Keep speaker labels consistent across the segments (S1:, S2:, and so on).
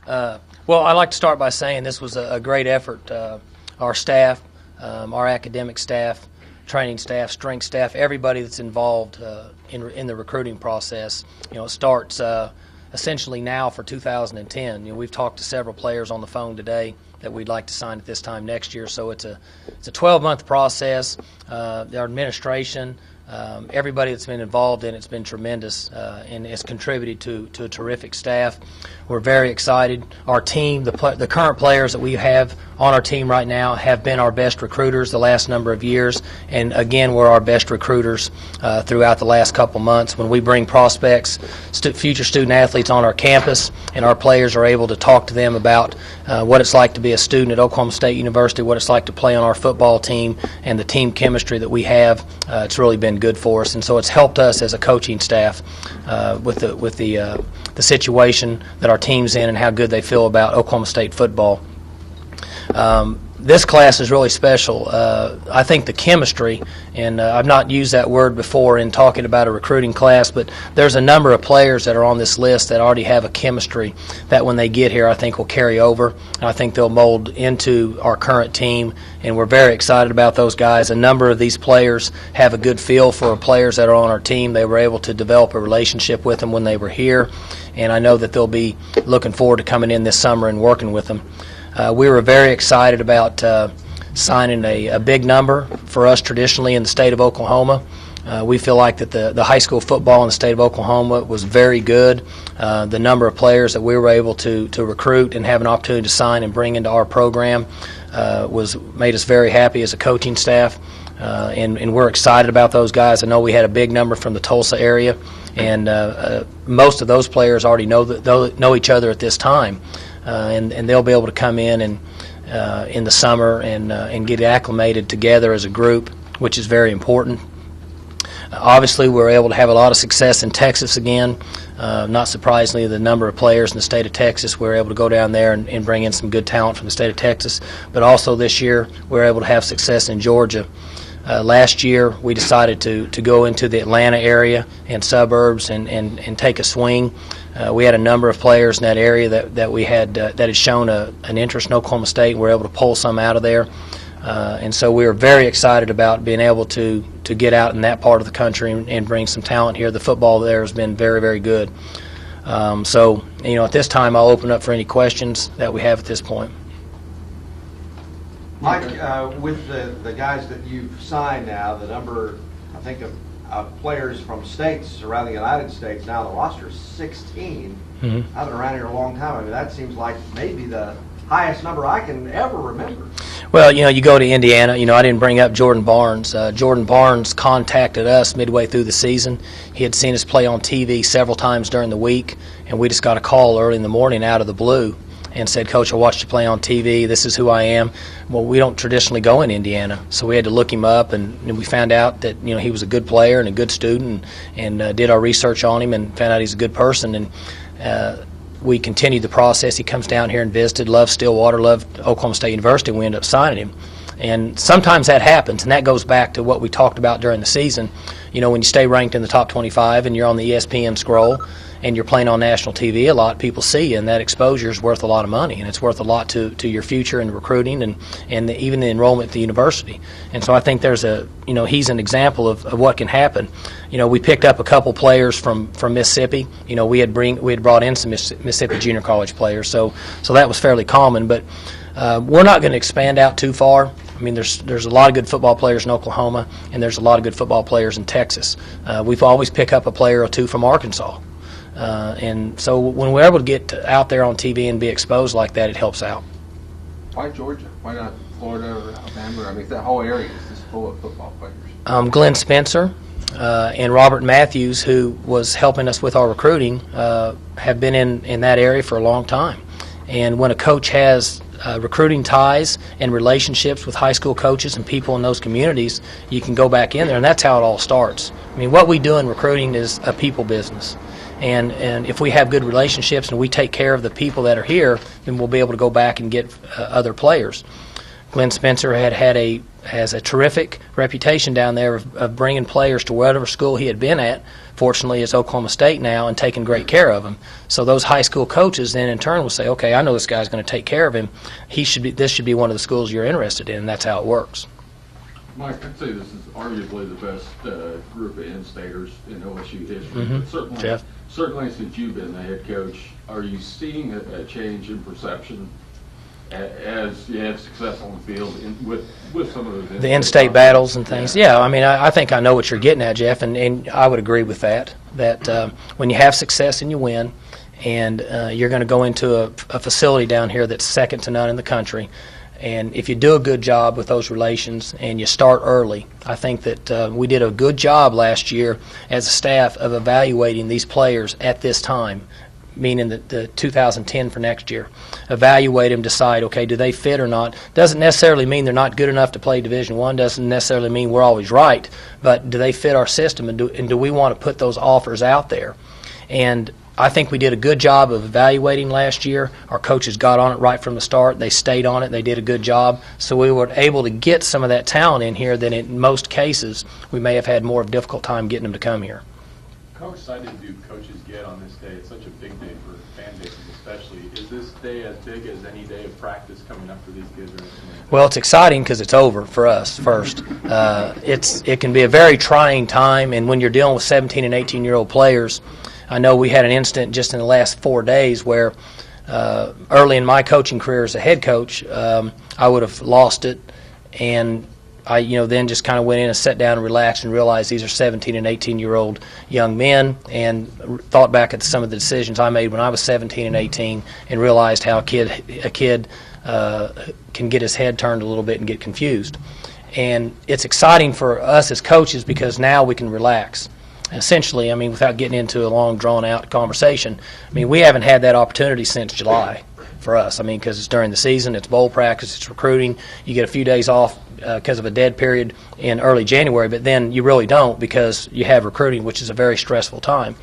S1: Well, I'd like to start by saying this was a great effort. Our staff, our academic staff, training staff, strength staff, everybody that's involved in the recruiting process. It starts essentially now for 2010. We've talked to several players on the phone today that we'd like to sign at this time next year. So it's a 12-month process. Our administration, everybody that's been involved in it's been tremendous and has contributed to a terrific staff. We're very excited. Our team, the current players that we have on our team right now have been our best recruiters the last number of years, and again we're our best recruiters throughout the last couple months. When we bring prospects, future student athletes on our campus, and our players are able to talk to them about what it's like to be a student at Oklahoma State University, what it's like to play on our football team, and the team chemistry that we have, it's really been good for us, and so it's helped us as a coaching staff with the situation that our team's in and how good they feel about Oklahoma State football. This class is really special. I think the chemistry, and I've not used that word before in talking about a recruiting class, but there's a number of players that are on this list that already have a chemistry that when they get here I think will carry over. And I think they'll mold into our current team, and we're very excited about those guys. A number of these players have a good feel for players that are on our team. They were able to develop a relationship with them when they were here, and I know that they'll be looking forward to coming in this summer and working with them. We were very excited about signing a big number for us traditionally in the state of Oklahoma. We feel like that the high school football in the state of Oklahoma was very good. The number of players that we were able to recruit and have an opportunity to sign and bring into our program made us very happy as a coaching staff, and we're excited about those guys. I know we had a big number from the Tulsa area, and most of those players already know each other at this time. And they'll be able to come in the summer and get acclimated together as a group, which is very important. Obviously, we're able to have a lot of success in Texas again. Not surprisingly, the number of players in the state of Texas, we're able to go down there and bring in some good talent from the state of Texas. But also this year, we're able to have success in Georgia. Last year, we decided to go into the Atlanta area and suburbs and take a swing. We had a number of players in that area that we had that had shown an interest in Oklahoma State, and we were able to pull some out of there. And so we were very excited about being able to get out in that part of the country and bring some talent here. The football there has been very, very good. So, at this time, I'll open up for any questions that we have at this point.
S2: Mike, with the guys that you've signed now, the number, I think, of players from states around the United States, now the roster is 16. Mm-hmm. I've been around here a long time. I mean, that seems like maybe the highest number I can ever remember.
S1: Well, you go to Indiana. I didn't bring up Jordan Barnes. Jordan Barnes contacted us midway through the season. He had seen us play on TV several times during the week, and we just got a call early in the morning out of the blue and said, "Coach, I watched you play on TV. This is who I am." Well, we don't traditionally go in Indiana, so we had to look him up, and we found out that he was a good player and a good student, and did our research on him and found out he's a good person. And we continued the process. He comes down here and visited, loved Stillwater, loved Oklahoma State University, and we ended up signing him. And sometimes that happens, and that goes back to what we talked about during the season. When you stay ranked in the top 25 and you're on the ESPN scroll and you're playing on national TV a lot, people see you, and that exposure is worth a lot of money, and it's worth a lot to your future in recruiting and even the enrollment at the university. And so I think there's he's an example of what can happen. We picked up a couple players from Mississippi. We had brought in some Mississippi junior college players, so that was fairly common. But we're not going to expand out too far. I mean, there's a lot of good football players in Oklahoma, and there's a lot of good football players in Texas. We've always picked up a player or two from Arkansas. And so when we're able to get out there on TV and be exposed like that, it helps out.
S3: Why Georgia? Why not Florida or Alabama? I mean, that whole area is just full of football players.
S1: Glenn Spencer and Robert Matthews, who was helping us with our recruiting, have been in that area for a long time. And when a coach has recruiting ties and relationships with high school coaches and people in those communities, you can go back in there, and that's how it all starts. I mean, what we do in recruiting is a people business. And if we have good relationships and we take care of the people that are here, then we'll be able to go back and get other players. Glenn Spencer had a has a terrific reputation down there of bringing players to whatever school he had been at. Fortunately, it's Oklahoma State now, and taking great care of him. So those high school coaches then in turn will say, okay, I know this guy's going to take care of him. This should be one of the schools you're interested in, and that's how it works.
S4: Mike, I'd say this is arguably the best group of in-staters in OSU history. But certainly since you've been the head coach, are you seeing a change in perception as you have success on the field with some of those
S1: in-state battles and things? Yeah, I mean, I think I know what you're getting at, Jeff, and I would agree with that when you have success and you win, and you're going to go into a facility down here that's second to none in the country, and if you do a good job with those relations and you start early, I think that we did a good job last year as a staff of evaluating these players at this time, meaning the 2010 for next year. Evaluate them, decide, okay, do they fit or not? Doesn't necessarily mean they're not good enough to play Division I. Doesn't necessarily mean we're always right. But do they fit our system, and do we want to put those offers out there? And I think we did a good job of evaluating last year. Our coaches got on it right from the start. They stayed on it. They did a good job. So we were able to get some of that talent in here that in most cases we may have had more of a difficult time getting them to come here.
S5: How excited do coaches get on this day? It's such a big day for fan bases especially. Is this day as big as any day of practice coming up for these kids or anything like that?
S1: Well, it's exciting because it's over for us first. It can be a very trying time, and when you're dealing with 17 and 18-year-old players, I know we had an incident just in the last 4 days where early in my coaching career as a head coach, I would have lost it, and I then just kind of went in and sat down and relaxed and realized these are 17 and 18-year-old young men, and thought back at some of the decisions I made when I was 17 and 18 and realized how a kid can get his head turned a little bit and get confused. And it's exciting for us as coaches because now we can relax. Essentially, I mean, without getting into a long, drawn-out conversation, I mean, we haven't had that opportunity since July for us. I mean, because it's during the season, it's bowl practice, it's recruiting. You get a few days off because of a dead period in early January, but then you really don't because you have recruiting, which is a very stressful time.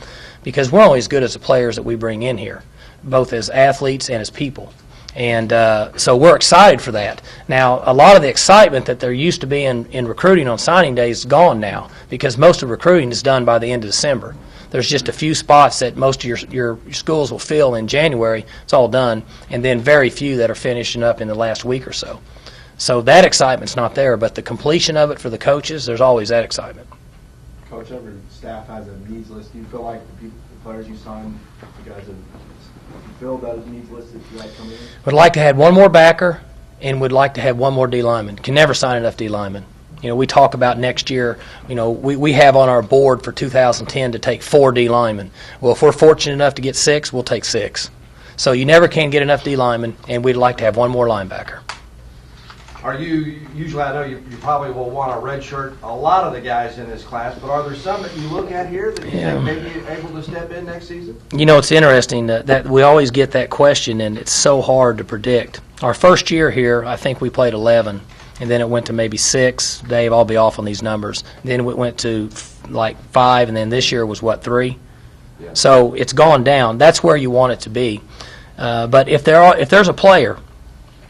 S1: Because we're only as good as the players that we bring in here, both as athletes and as people. And so we're excited for that. Now, a lot of the excitement that there used to be in recruiting on signing day is gone now because most of recruiting is done by the end of December. There's just a few spots that most of your schools will fill in January. It's all done. And then very few that are finishing up in the last week or so. So that excitement's not there, but the completion of it for the coaches, there's always that excitement.
S6: Coach, every staff has a needs list. Do you feel like the players you signed, you guys have filled that needs list that you like coming in?
S1: Would like to have one more backer and would like to have one more D lineman. Can never sign enough D linemen. We talk about next year, we have on our board for 2010 to take 4 D linemen. Well, if we're fortunate enough to get 6, we'll take 6. So you never can get enough D linemen, and we'd like to have one more linebacker.
S2: Are you, usually I know you probably will want a red shirt, a lot of the guys in this class, but are there some that you look at here that you think may be able to step in next season? It's
S1: interesting that we always get that question, and it's so hard to predict. Our first year here, I think we played 11, and then it went to maybe 6. Dave, I'll be off on these numbers. Then it went to like 5, and then this year was, 3? Yeah. So it's gone down. That's where you want it to be. But if there's a player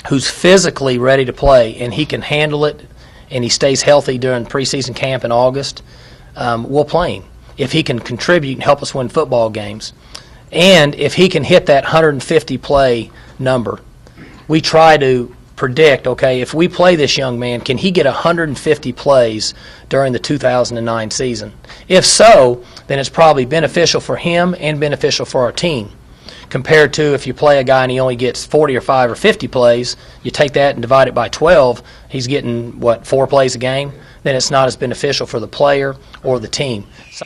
S1: who's physically ready to play and he can handle it and he stays healthy during preseason camp in August, we'll play him. If he can contribute and help us win football games, and if he can hit that 150 play number, we try to predict, okay, if we play this young man, can he get 150 plays during the 2009 season? If so, then it's probably beneficial for him and beneficial for our team. Compared to if you play a guy and he only gets 40 or 5 or 50 plays, you take that and divide it by 12, he's getting, 4 plays a game? Then it's not as beneficial for the player or the team. So